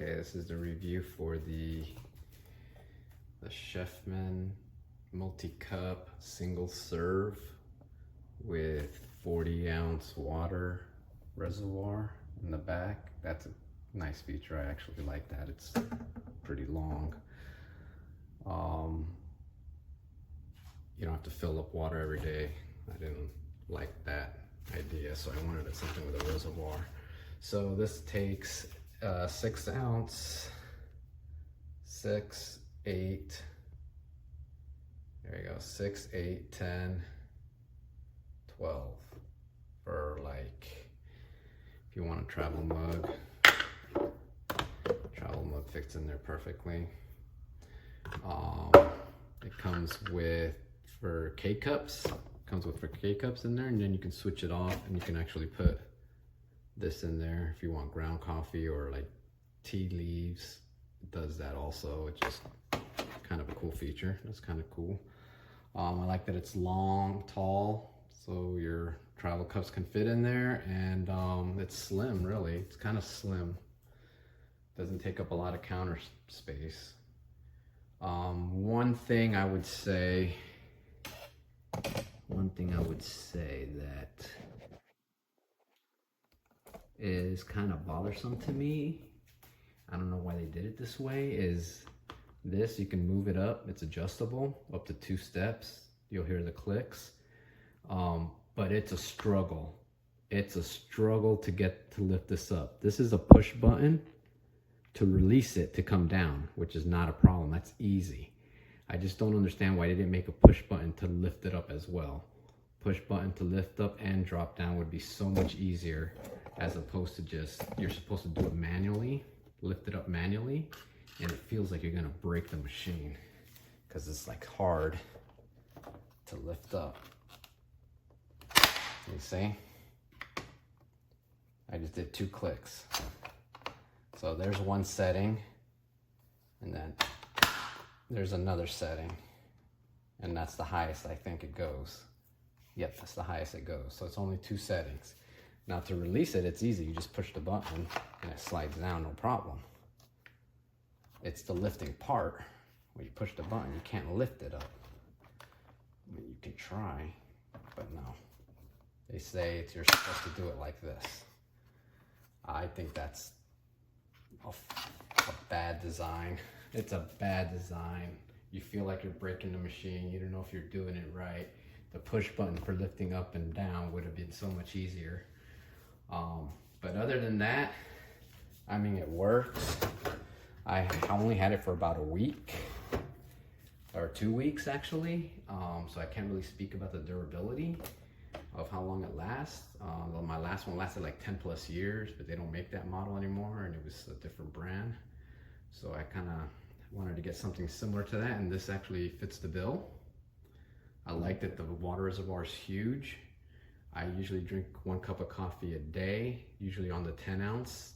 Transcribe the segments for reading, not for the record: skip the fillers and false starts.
Okay, this is the review for the Chefman multi-cup single serve with 40-ounce water reservoir in the back. That's a nice feature. I actually like that. It's pretty long. You don't have to fill up water every day. I didn't like that idea, so I wanted something with a reservoir. So this takes 6 ounce, 6, 8, there you go, 6, 8, 10, 12 for like, if you want a travel mug fits in there perfectly. It comes with for K-cups, in there, and then you can switch it off and you can actually put this in there if you want ground coffee or like tea leaves. It does that also. It's just kind of a cool feature. That's kind of cool. I like that it's long, tall, so your travel cups can fit in there, and it's slim, really. It's kind of slim. Doesn't take up a lot of counter space. One thing I would say that is kind of bothersome to me, I don't know why they did it this way, is this. You can move it up. It's adjustable up to 2 steps. You'll hear the clicks, but it's a struggle. It's a struggle to lift this up. This is a push button to release it to come down, which is not a problem. That's easy. I just don't understand why they didn't make a push button to lift it up as well. Push button to lift up and drop down would be so much easier, as opposed to just, you're supposed to do it manually, lift it up manually, and it feels like you're gonna break the machine because it's like hard to lift up. You see? I just did 2 clicks. So there's one setting, and then there's another setting, and that's the highest I think it goes. Yep, that's the highest it goes. So it's only 2 settings. Now to release it, it's easy. You just push the button and it slides down, no problem. It's the lifting part. When you push the button, you can't lift it up. I mean, you can try, but no. They say you're supposed to do it like this. I think that's a bad design. It's a bad design. You feel like you're breaking the machine. You don't know if you're doing it right. The push button for lifting up and down would have been so much easier. But other than that, I mean, it works. I only had it for about a week or 2 weeks actually. So I can't really speak about the durability of how long it lasts. Well, my last one lasted like 10+ years, but they don't make that model anymore, and it was a different brand. So I kind of wanted to get something similar to that, and this actually fits the bill. I like that the water reservoir is huge. I usually drink 1 cup of coffee a day, usually on the 10 ounce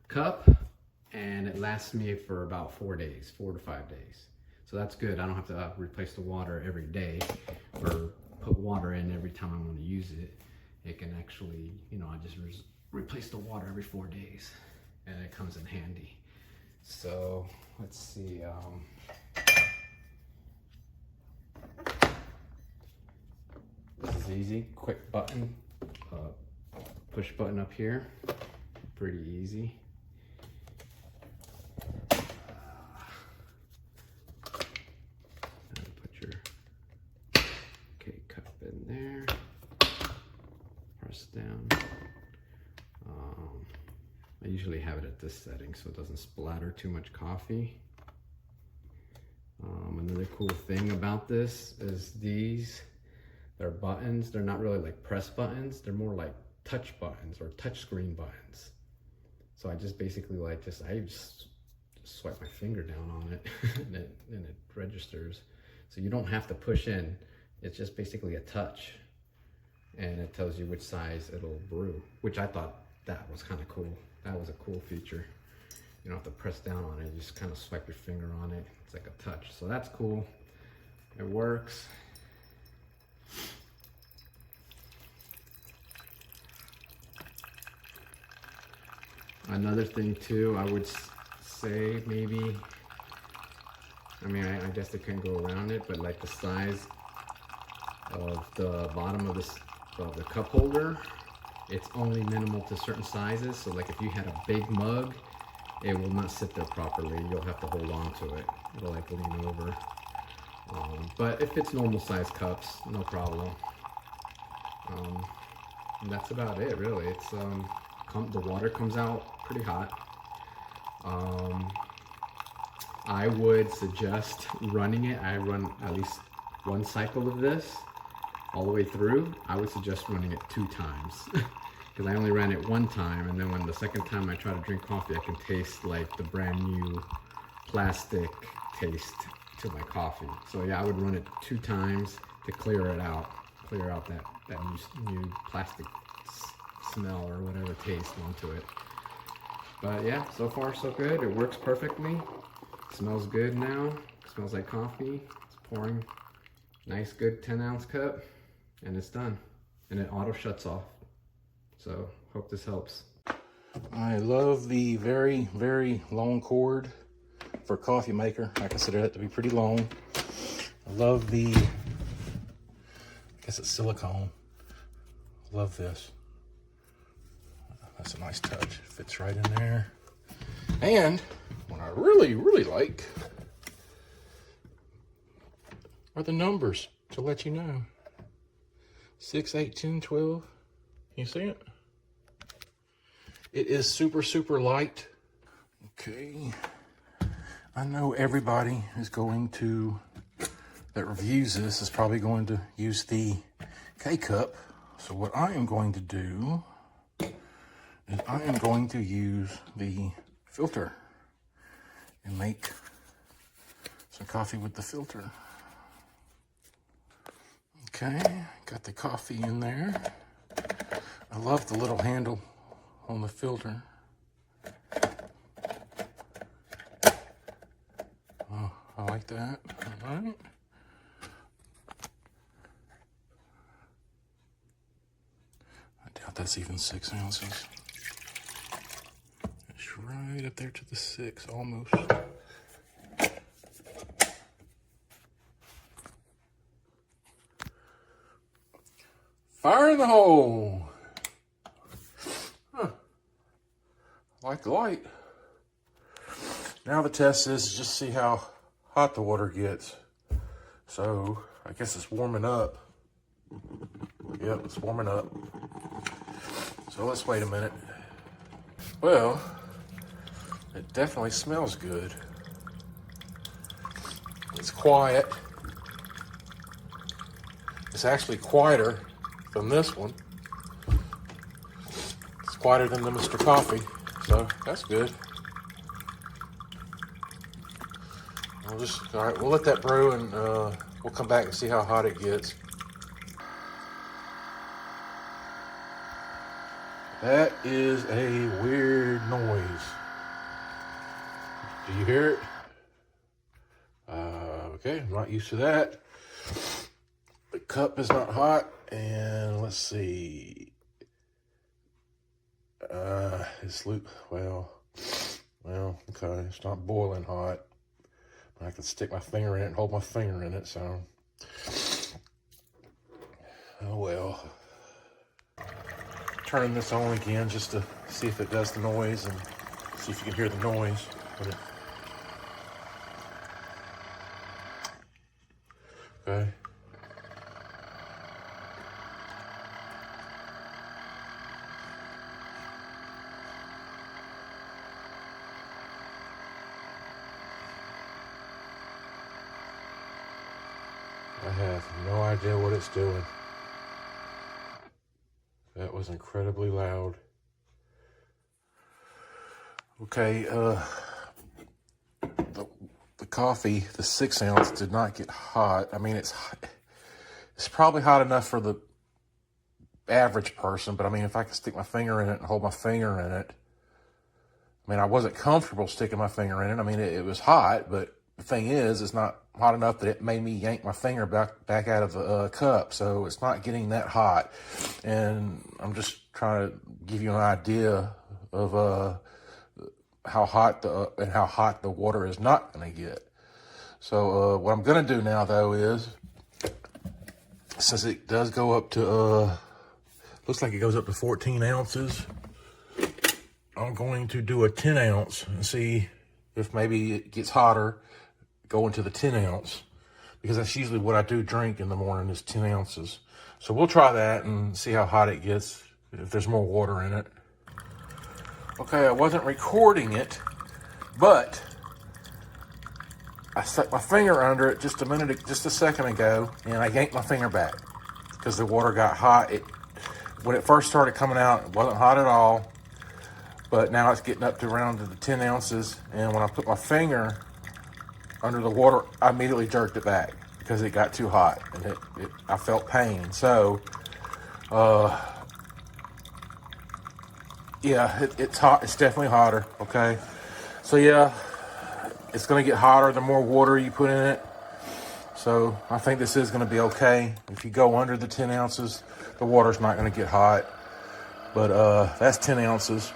cup, and it lasts me for about 4 days, 4 to 5 days. So that's good. I don't have to replace the water every day or put water in every time I want to use it. It can actually, I just replace the water every 4 days, and it comes in handy. So let's see. This is easy, quick button, push button up here, pretty easy. Put your K-cup in there, press down. I usually have it at this setting so it doesn't splatter too much coffee. Another cool thing about this is they're buttons. They're not really like press buttons. They're more like touch buttons or touch screen buttons. So I just basically I just swipe my finger down on it and it registers. So you don't have to push in. It's just basically a touch, and it tells you which size it'll brew, which I thought that was kind of cool. That was a cool feature. You don't have to press down on it. You just kind of swipe your finger on it. It's like a touch. So that's cool. It works. Another thing too, I would say maybe, I mean, I guess they couldn't go around it, but like the size of the bottom of the cup holder, it's only minimal to certain sizes. So like if you had a big mug, it will not sit there properly. You'll have to hold on to it. It'll like lean over. But if it's normal size cups, no problem. And that's about it, really. It's the water comes out pretty hot. I would suggest running it. I run at least one cycle of this all the way through. I would suggest running it 2 times because I only ran it 1 time, and then when the second time I try to drink coffee, I can taste like the brand new plastic taste to my coffee. So yeah, I would run it 2 times to clear out that new plastic smell or whatever taste onto it. But yeah, so far so good. It works perfectly. It smells good now. It smells like coffee. It's pouring nice, good 10-ounce cup, and it's done. And it auto shuts off. So hope this helps. I love the very, very long cord for a coffee maker. I consider that to be pretty long. I love the, I guess it's silicone. Love this. That's a nice touch. Fits right in there. And what I really, really like are the numbers to let you know. 6, 8, 10, 12. You see it? It is super, super light. Okay. I know everybody is going to, that reviews this, is probably going to use the K-Cup. So what I am going to do is I am going to use the filter and make some coffee with the filter. Okay, got the coffee in there. I love the little handle on the filter. Oh, I like that. All right. I doubt that's even 6 ounces. It's right up there to the 6, almost. Fire in the hole. Huh. I like the light. Now the test is just see how hot the water gets. So I guess it's warming up. Yep, it's warming up. So let's wait a minute. Well, it definitely smells good. It's quiet. It's actually quieter than this one. It's quieter than the Mr. Coffee, so that's good. All right, we'll let that brew and we'll come back and see how hot it gets. That is a weird noise. Do you hear it? Okay, I'm not used to that. The cup is not hot, and let's see. It's well, okay, it's not boiling hot. I can stick my finger in it and hold my finger in it, so. Oh well. Turning this on again just to see if it does the noise and see if you can hear the noise. Okay. I have no idea what it's doing. That was incredibly loud. Okay, the coffee, the 6 ounce, did not get hot. I mean, it's probably hot enough for the average person, but I mean, if I could stick my finger in it and hold my finger in it, I mean, I wasn't comfortable sticking my finger in it. I mean, it was hot, but the thing is, it's not hot enough that it made me yank my finger back out of the cup. So it's not getting that hot. And I'm just trying to give you an idea of how hot the water is not going to get. So what I'm going to do now, though, is since it does go up to looks like it goes up to 14 ounces, I'm going to do a 10 ounce and see if maybe it gets hotter going to the 10 ounce, because that's usually what I do drink in the morning is 10 ounces. So we'll try that and see how hot it gets, if there's more water in it. Okay, I wasn't recording it, but I stuck my finger under it just a second ago, and I yanked my finger back because the water got hot. When it first started coming out, it wasn't hot at all, but now it's getting up to around the 10 ounces. And when I put my finger under the water, I immediately jerked it back because it got too hot, and I felt pain. So, yeah, it's hot. It's definitely hotter. Okay, so yeah, it's going to get hotter the more water you put in it. So I think this is going to be okay. If you go under the 10 ounces, the water's not going to get hot. But that's 10 ounces.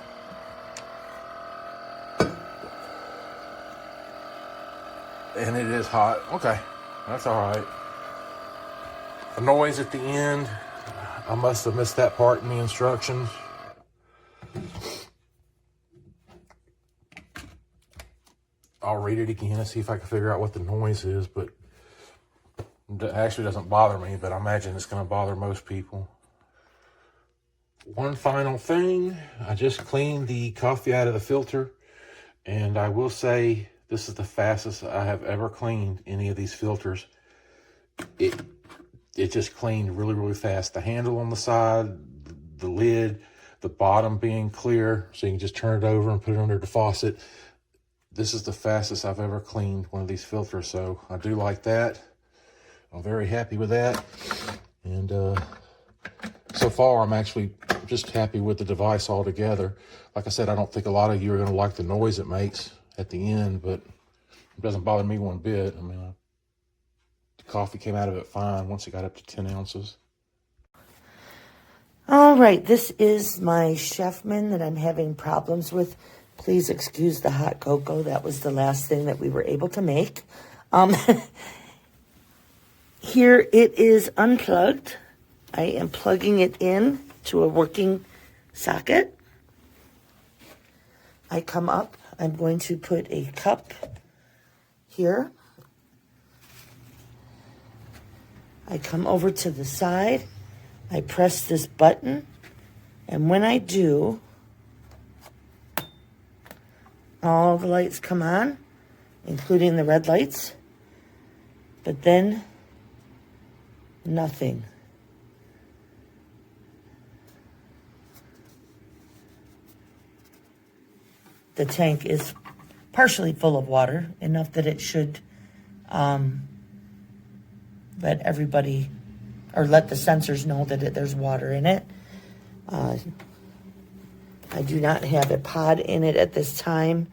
And it is hot. Okay, that's all right. The noise at the end, I must have missed that part in the instructions. I'll read it again and see if I can figure out what the noise is, but it actually doesn't bother me, but I imagine it's going to bother most people. One final thing, I just cleaned the coffee out of the filter, and I will say this is the fastest I have ever cleaned any of these filters. It just cleaned really, really fast. The handle on the side, the lid, the bottom being clear, so you can just turn it over and put it under the faucet. This is the fastest I've ever cleaned one of these filters, so I do like that. I'm very happy with that. And so far, I'm actually just happy with the device altogether. Like I said, I don't think a lot of you are going to like the noise it makes at the end, but it doesn't bother me one bit. I mean, the coffee came out of it fine once it got up to 10 ounces. All right, this is my Chefman that I'm having problems with. Please excuse the hot cocoa. That was the last thing that we were able to make. Here it is unplugged. I am plugging it in to a working socket. I come up. I'm going to put a cup here. I come over to the side. I press this button. And when I do, all the lights come on, including the red lights. But then, nothing. The tank is partially full of water, enough that it should let everybody, or let the sensors know that there's water in it. I do not have a pod in it at this time,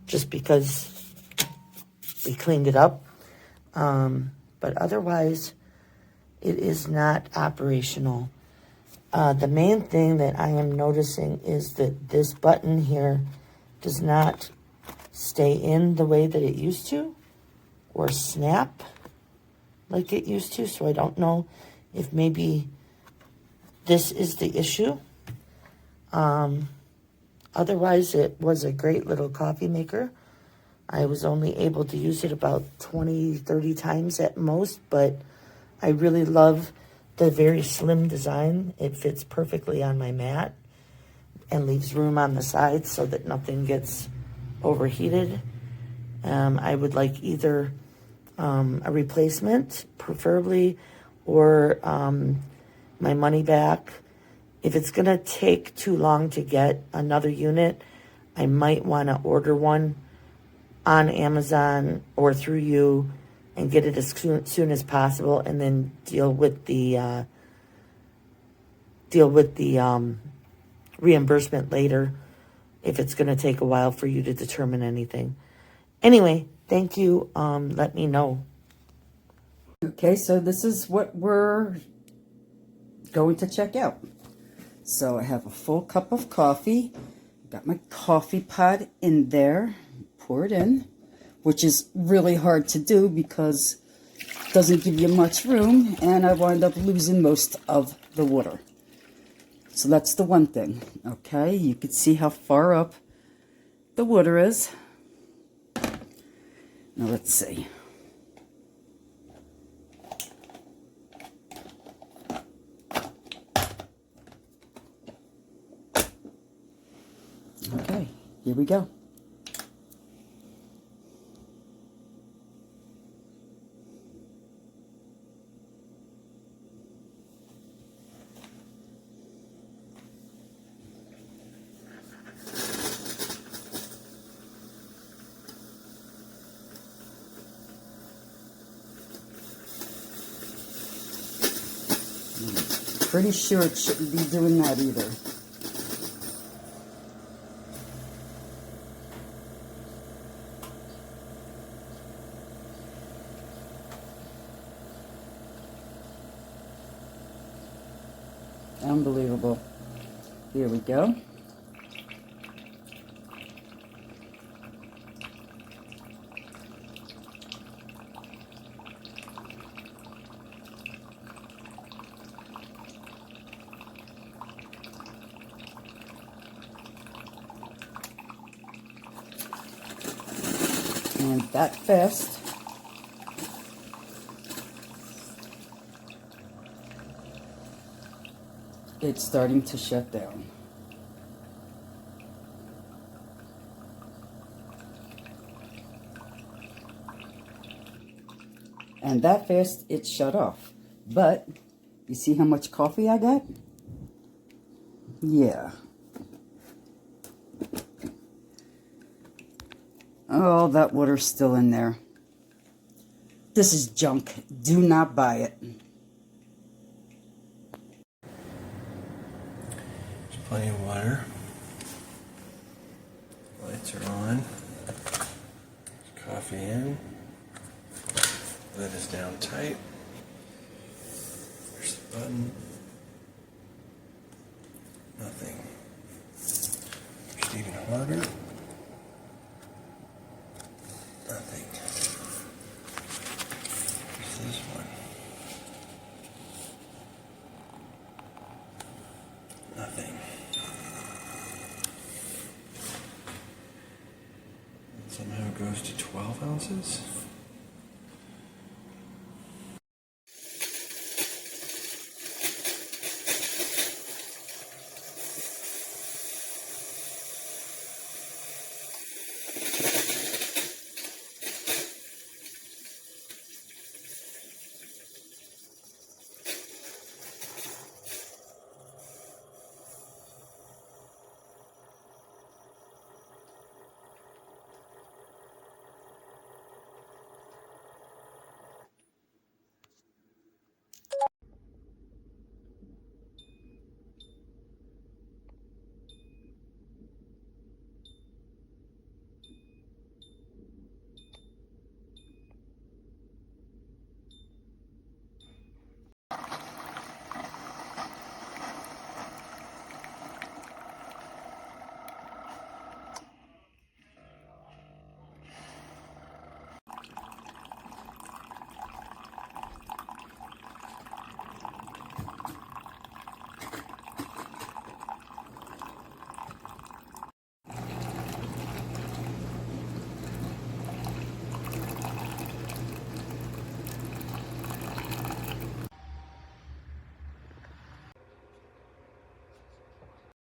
just because we cleaned it up. But otherwise, it is not operational. The main thing that I am noticing is that this button here does not stay in the way that it used to, or snap like it used to. So I don't know if maybe this is the issue. Otherwise, it was a great little coffee maker. I was only able to use it about 20, 30 times at most, but I really love the very slim design. It fits perfectly on my mat and leaves room on the sides so that nothing gets overheated. I would like either a replacement, preferably, or my money back. If it's going to take too long to get another unit, I might want to order one on Amazon or through you and get it as soon as possible, and then deal with the reimbursement later if it's going to take a while for you to determine anything. Anyway, thank you. Let me know. Okay, so this is what we're going to check out. So I have a full cup of coffee, Got my coffee pot in there. Pour it in, which is really hard to do because it doesn't give you much room, and I wind up losing most of the water. So that's the one thing. Okay, you can see how far up the water is. Now let's see. Okay, here we go. Pretty sure it shouldn't be doing that either. Unbelievable. Here we go. And that fast, it's starting to shut down. And that fast, it shut off. But, you see how much coffee I got? Yeah. Oh, that water's still in there. This is junk. Do not buy it. There's plenty of water. Lights are on. There's coffee in. Lid is down tight. There's the button. Nothing. Just even harder. Nothing. Where's this one? Nothing. Somehow it goes to 12 ounces.